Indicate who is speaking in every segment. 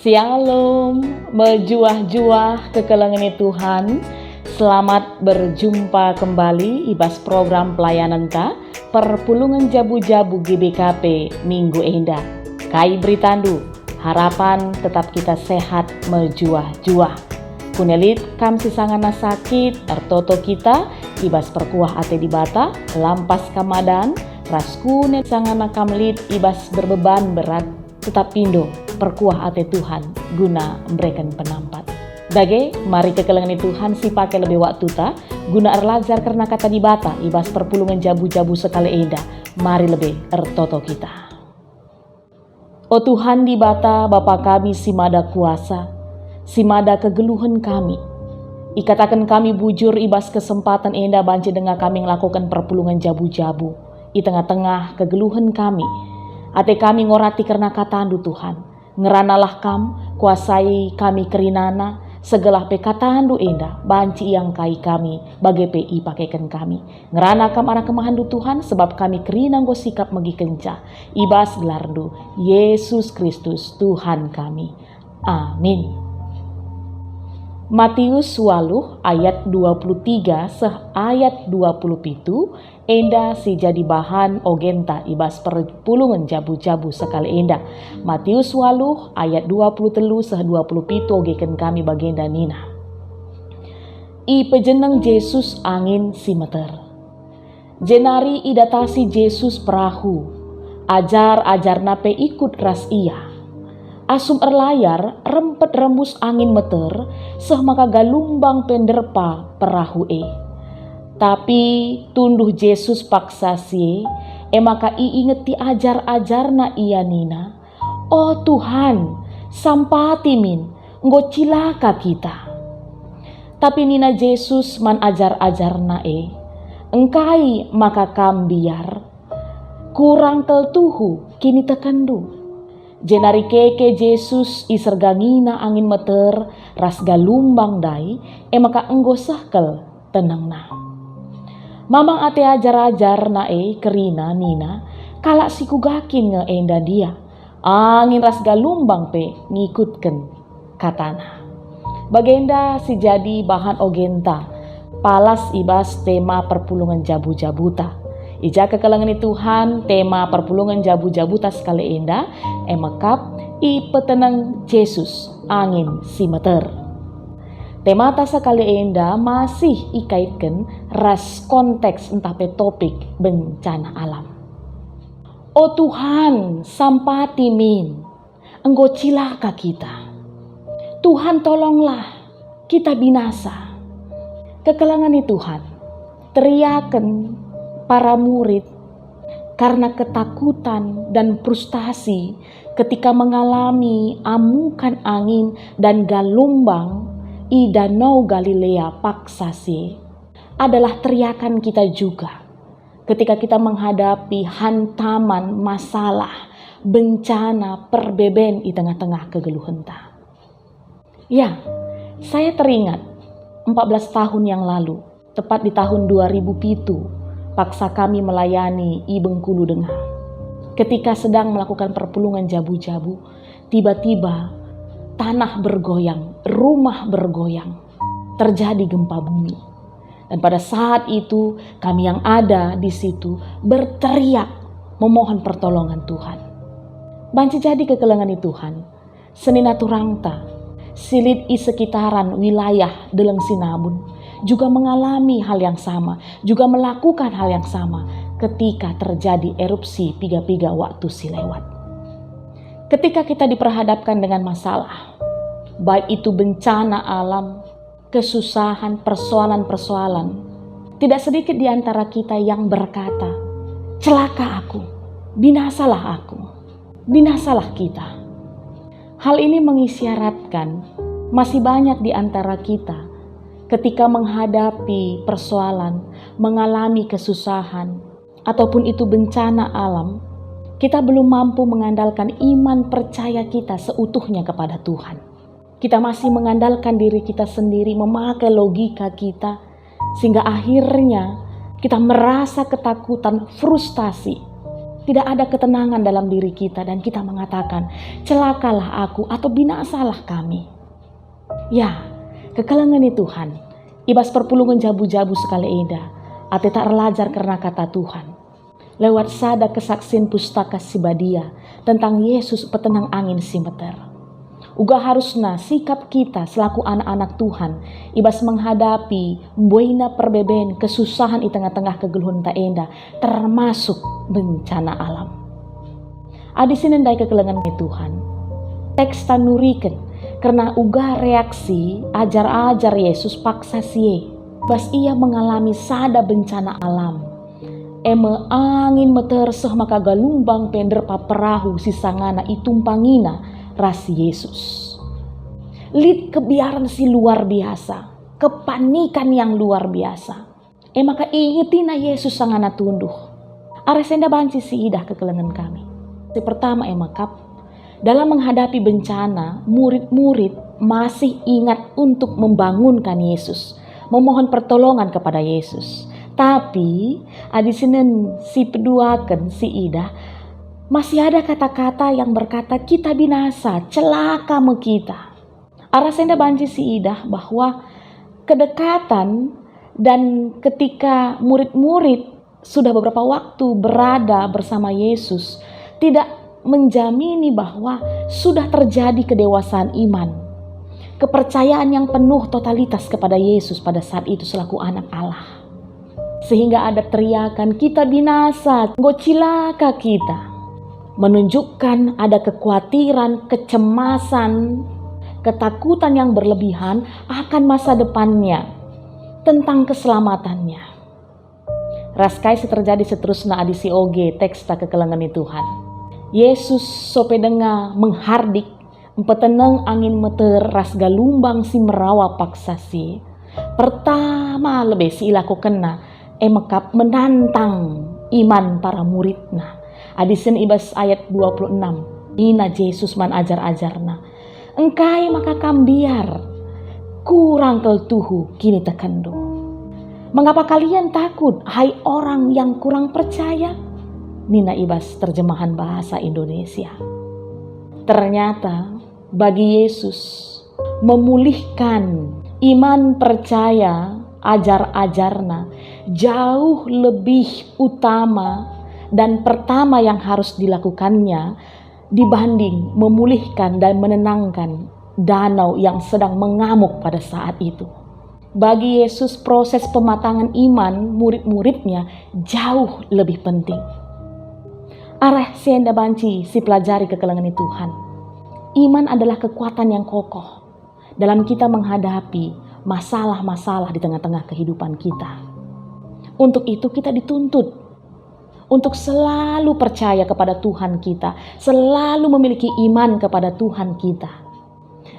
Speaker 1: Shalom, mejuah-juah kekelengan Tuhan. Selamat berjumpa kembali ibas program pelayanan ka Perpulungan Jabu-Jabu GBKP Minggu Endah. Kai Britandu, harapan tetap kita sehat mejuah-juah. Kunelit kam sisangana sakit, ertoto kita ibas perkuah ate di bata, lampas kamadan, raskune sangana kamlit ibas berbeban berat, tetap pindo perkuah ate Tuhan guna memberikan penampat. Dage, mari kekelengan Tuhan si pakai lebih waktu ta guna erlajar karena kata di bata ibas perpulungan jabu-jabu sekali endah. Mari lebih ertoto kita. O Tuhan di bata Bapa kami si mada kuasa, si mada kegeluhan kami. Ikatakan kami bujur ibas kesempatan endah banci dengan kami melakukan perpulungan jabu-jabu di tengah-tengah kegeluhan kami. Ate kami ngorati karena katandu Tuhan. Ngeranalah kam, kuasai kami kerinana, segala pekatandu endah, banci yang kai kami, bagai PI pakaikan kami. Ngerana kam anak kemahandu Tuhan, sebab kami kerinang go sikap megi kenca. Ibas gelardu, Yesus Kristus Tuhan kami. Amin. Matius 8 ayat 23 seh ayat 27 endah si jadi bahan ogenta ibas perpulungan jabu-jabu sekali endah. Matius 8 ayat 23 seh 27 ogeken kami bagenda nina. I pejeneng Yesus angin si meter. Jenari idatasi Yesus perahu. Ajar nape ikut ras iya. Asum erlayar rempet rembus angin meter seh maka galumbang penderpa perahu Tapi tunduh Yesus paksa sie maka ingeti ajar na iya nina. Oh Tuhan, sampati min nggo cilaka kita. Tapi nina Yesus man ajar-na engkai maka kambiar kurang teltuhu kini tekendu. Jenari keke Yesus isergangina angin meter ras galumbang dai maka enggo sahkel tenang na. Mamang ate ajar na kerina nina kalak siku gakin ngeenda dia. Angin ras galumbang pe ngikutken katana. Bagenda si jadi bahan ogenta palas ibas tema perpulungan jabu-jabuta. Ija kekelengan Tuhan tema perpulungan jabu-jabuta sekali endah emakap i petenang Yesus angin si meter. Tema ta sekali endah masih ikaitkan ras konteks entah pe topik bencana alam. Oh Tuhan, sampati min enggo cilaka kita. Tuhan tolonglah kita binasa. Kekelengan Tuhan teriakan para murid karena ketakutan dan frustasi ketika mengalami amukan angin dan galumbang i Danau Galilea paksasi adalah teriakan kita juga ketika kita menghadapi hantaman masalah, bencana, perbeben di tengah-tengah kegeluhan ta. Ya, saya teringat 14 tahun yang lalu, tepat di tahun 2007, paksa kami melayani I Bengkulu Dengar. Ketika sedang melakukan perpulungan jabu-jabu, tiba-tiba tanah bergoyang, rumah bergoyang, terjadi gempa bumi. Dan pada saat itu kami yang ada di situ berteriak memohon pertolongan Tuhan. Banci jadi kekelengan Tuhan, senina turangta, silit I sekitaran wilayah Deleng Sinabun juga mengalami hal yang sama, juga melakukan hal yang sama ketika terjadi erupsi piga-piga waktu silewat. Ketika kita diperhadapkan dengan masalah, baik itu bencana alam, kesusahan, persoalan-persoalan, tidak sedikit di antara kita yang berkata, celaka aku, binasalah aku, binasalah kita. Hal ini mengisyaratkan masih banyak di antara kita ketika menghadapi persoalan, mengalami kesusahan, ataupun itu bencana alam, kita belum mampu mengandalkan iman percaya kita seutuhnya kepada Tuhan. Kita masih mengandalkan diri kita sendiri, memakai logika kita, sehingga akhirnya kita merasa ketakutan, frustasi. Tidak ada ketenangan dalam diri kita dan kita mengatakan, celakalah aku atau binasalah kami. Ya, kekelengan Tuhan, ibas perpulungan jabu-jabu sekali eda, ate tak relajar karena kata Tuhan. Lewat sada kesaksian pustaka Sibadia tentang Yesus petenang angin simeter. Uga harusna sikap kita selaku anak-anak Tuhan ibas menghadapi buina perbeben kesusahan di tengah-tengah kegeluhan tak enda termasuk bencana alam. Adi sinendai kekelengan Tuhan. Teks tanuriken karena uga reaksi ajar-ajar Yesus paksa sie. Bas ia mengalami sada bencana alam. Eme angin meterseh maka galumbang pender paperahu sisangana itumpangina rasi Yesus. Lid kebiaran si luar biasa, kepanikan yang luar biasa. Maka ingetina Yesus sangana tunduh. Aresenda banci si idah kekelengan kami. Si pertama emakap, dalam menghadapi bencana, murid-murid masih ingat untuk membangunkan Yesus, memohon pertolongan kepada Yesus. Tapi adisinen si peduakan si idah masih ada kata-kata yang berkata kita binasa, celaka me kita. Arasenda banci si idah bahwa kedekatan dan ketika murid-murid sudah beberapa waktu berada bersama Yesus tidak menjamini bahwa sudah terjadi kedewasaan iman. Kepercayaan yang penuh totalitas kepada Yesus pada saat itu selaku anak Allah. Sehingga ada teriakan kita binasa, gocilaka kita. Menunjukkan ada kekhawatiran, kecemasan, ketakutan yang berlebihan akan masa depannya, tentang keselamatannya. Raskai terjadi seterusnya adi si oge teksta kekelengan Tuhan. Yesus sopedenga menghardik empeteneng angin meter ras galumbang si merawa paksa si. Pertama lebih si ilaku kena emekap menantang iman para muridna. Adisen ibas ayat 26. Ina Yesus man ajar-ajarna. Engkai maka kambiar kurang keltuhu kini tekendo. Mengapa kalian takut, hai orang yang kurang percaya? Nina Ibas terjemahan bahasa Indonesia. Ternyata bagi Yesus memulihkan iman percaya ajar-ajarna jauh lebih utama dan pertama yang harus dilakukannya dibanding memulihkan dan menenangkan danau yang sedang mengamuk pada saat itu. Bagi Yesus proses pematangan iman murid-muridnya jauh lebih penting. Arah senda banci si pelajari kekelengan Tuhan. Iman adalah kekuatan yang kokoh dalam kita menghadapi masalah-masalah di tengah-tengah kehidupan kita. Untuk itu kita dituntut untuk selalu percaya kepada Tuhan kita, selalu memiliki iman kepada Tuhan kita.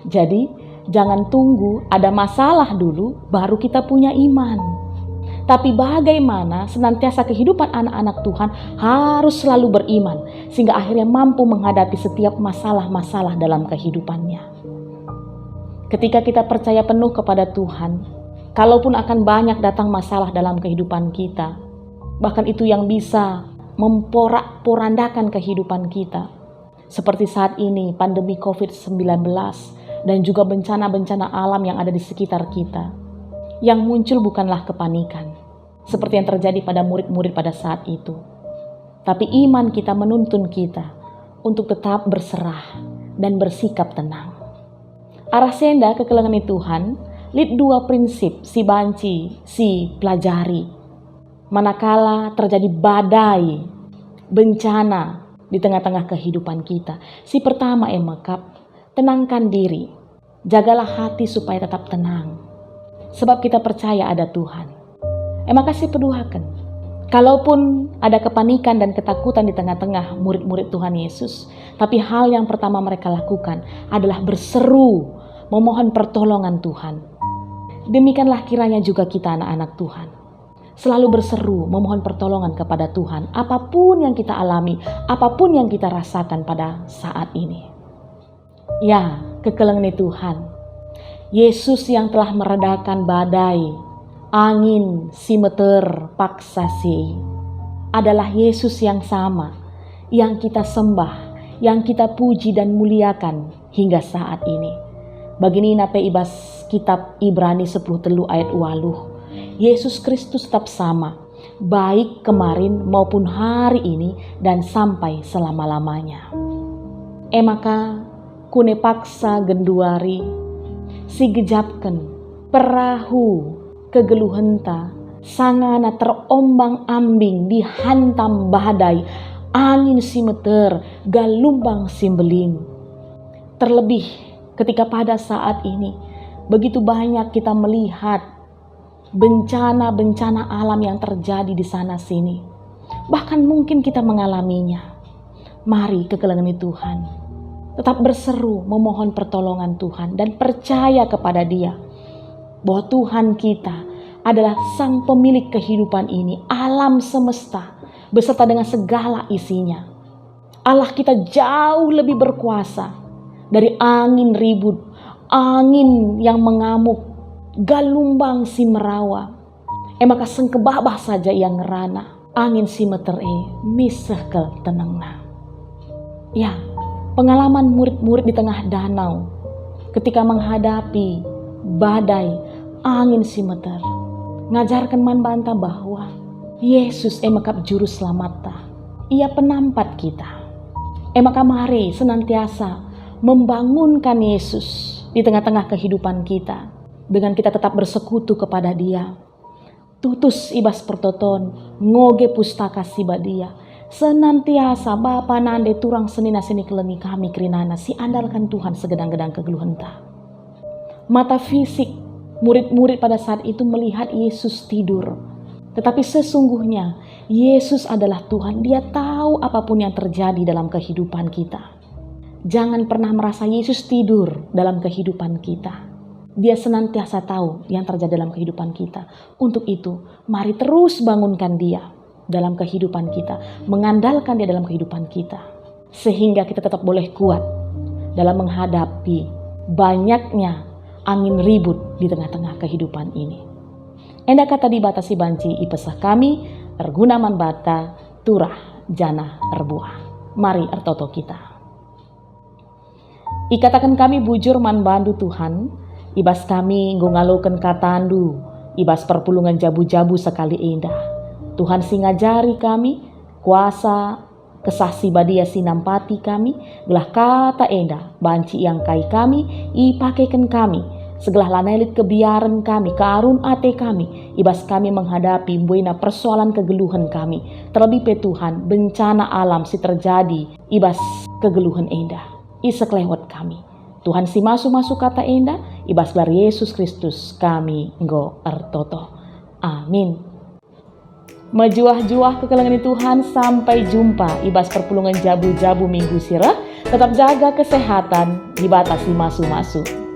Speaker 1: Jadi jangan tunggu ada masalah dulu baru kita punya iman. Tapi bagaimana senantiasa kehidupan anak-anak Tuhan harus selalu beriman sehingga akhirnya mampu menghadapi setiap masalah-masalah dalam kehidupannya. Ketika kita percaya penuh kepada Tuhan, kalaupun akan banyak datang masalah dalam kehidupan kita, bahkan itu yang bisa memporak-porandakan kehidupan kita. Seperti saat ini pandemi COVID-19 dan juga bencana-bencana alam yang ada di sekitar kita. Yang muncul bukanlah kepanikan, seperti yang terjadi pada murid-murid pada saat itu. Tapi iman kita menuntun kita untuk tetap berserah dan bersikap tenang. Arah senda kekelengan Tuhan, lid dua prinsip si banci, si pelajari. Manakala terjadi badai, bencana di tengah-tengah kehidupan kita. Si pertama emakap, tenangkan diri, jagalah hati supaya tetap tenang. Sebab kita percaya ada Tuhan. Makasih peduhakan. Kalaupun ada kepanikan dan ketakutan di tengah-tengah murid-murid Tuhan Yesus, tapi hal yang pertama mereka lakukan adalah berseru, memohon pertolongan Tuhan. Demikianlah kiranya juga kita anak-anak Tuhan. Selalu berseru, memohon pertolongan kepada Tuhan. Apapun yang kita alami, apapun yang kita rasakan pada saat ini. Ya, kekelengan Tuhan. Yesus yang telah meredakan badai, angin, simeter, paksa si adalah Yesus yang sama yang kita sembah, yang kita puji dan muliakan hingga saat ini. Begini nape ibas kitab Ibrani 10 telu ayat 8. Yesus Kristus tetap sama, baik kemarin maupun hari ini dan sampai selama-lamanya. Maka kune paksa genduari, si gejapken perahu kegeluhenta, sangana terombang-ambing dihantam badai, angin simeter, galumbang simbeling. Terlebih ketika pada saat ini begitu banyak kita melihat bencana-bencana alam yang terjadi di sana sini. Bahkan mungkin kita mengalaminya. Mari kekelengani Tuhan, tetap berseru memohon pertolongan Tuhan dan percaya kepada Dia bahwa Tuhan kita adalah sang pemilik kehidupan ini, alam semesta beserta dengan segala isinya. Allah kita jauh lebih berkuasa dari angin ribut, angin yang mengamuk, galumbang si merawa. Maka sengkebabah saja yang ngerana, angin si meter misahkel tenangna. Ya, pengalaman murid-murid di tengah danau ketika menghadapi badai, angin si meter, ngajarkan man banta bahwa Yesus emakap juru selamat. Ia penampat kita. Maka mari senantiasa membangunkan Yesus di tengah-tengah kehidupan kita dengan kita tetap bersekutu kepada Dia. Tutus ibas pertoton, ngoge pustaka siba Dia. Senantiasa Bapa nande turang senina seni kelengi kami kerinana si andalkan Tuhan segedang-gedang kegeluhenta. Mata fisik murid-murid pada saat itu melihat Yesus tidur. Tetapi sesungguhnya Yesus adalah Tuhan. Dia tahu apapun yang terjadi dalam kehidupan kita. Jangan pernah merasa Yesus tidur dalam kehidupan kita. Dia senantiasa tahu yang terjadi dalam kehidupan kita. Untuk itu, mari terus bangunkan Dia dalam kehidupan kita. Mengandalkan Dia dalam kehidupan kita. Sehingga kita tetap boleh kuat dalam menghadapi banyaknya angin ribut di tengah-tengah kehidupan ini. Enda kata dibatasi banci ipesah kami, erguna manbata, turah, jana, erbuah. Mari ertoto kita. Ikatakan kami bujur manbandu Tuhan, ibas kami ngaloken katandu, ibas perpulungan jabu-jabu sekali endah. Tuhan singajari kami, kuasa kesasi badia sinampati kami, gelah kata endah, banci yang kai kami, ipakaikan kami, segelah lanelit kebiaran kami, kearun ate kami, ibas kami menghadapi buena persoalan kegeluhan kami. Terlebih pe Tuhan, bencana alam si terjadi, ibas kegeluhan endah. Isek lewat kami. Tuhan si masuk-masuk kata endah, ibas gelar Yesus Kristus kami nggo ertoto. Amin. Mejuah-juah kekelengani Tuhan, sampai jumpa ibas perpulungan jabu-jabu minggu sirah. Tetap jaga kesehatan, dibatasi masuk-masuk.